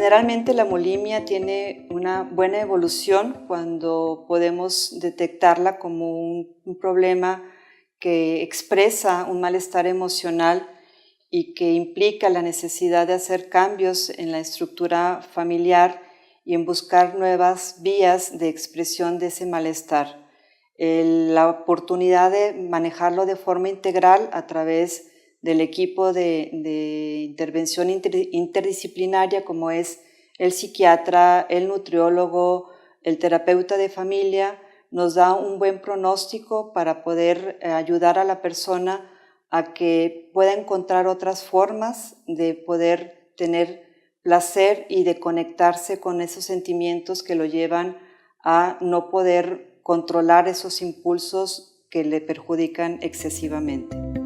Generalmente la bulimia tiene una buena evolución cuando podemos detectarla como un problema que expresa un malestar emocional y que implica la necesidad de hacer cambios en la estructura familiar y en buscar nuevas vías de expresión de ese malestar. La oportunidad de manejarlo de forma integral a través del equipo de intervención interdisciplinaria, como es el psiquiatra, el nutriólogo, el terapeuta de familia, nos da un buen pronóstico para poder ayudar a la persona a que pueda encontrar otras formas de poder tener placer y de conectarse con esos sentimientos que lo llevan a no poder controlar esos impulsos que le perjudican excesivamente.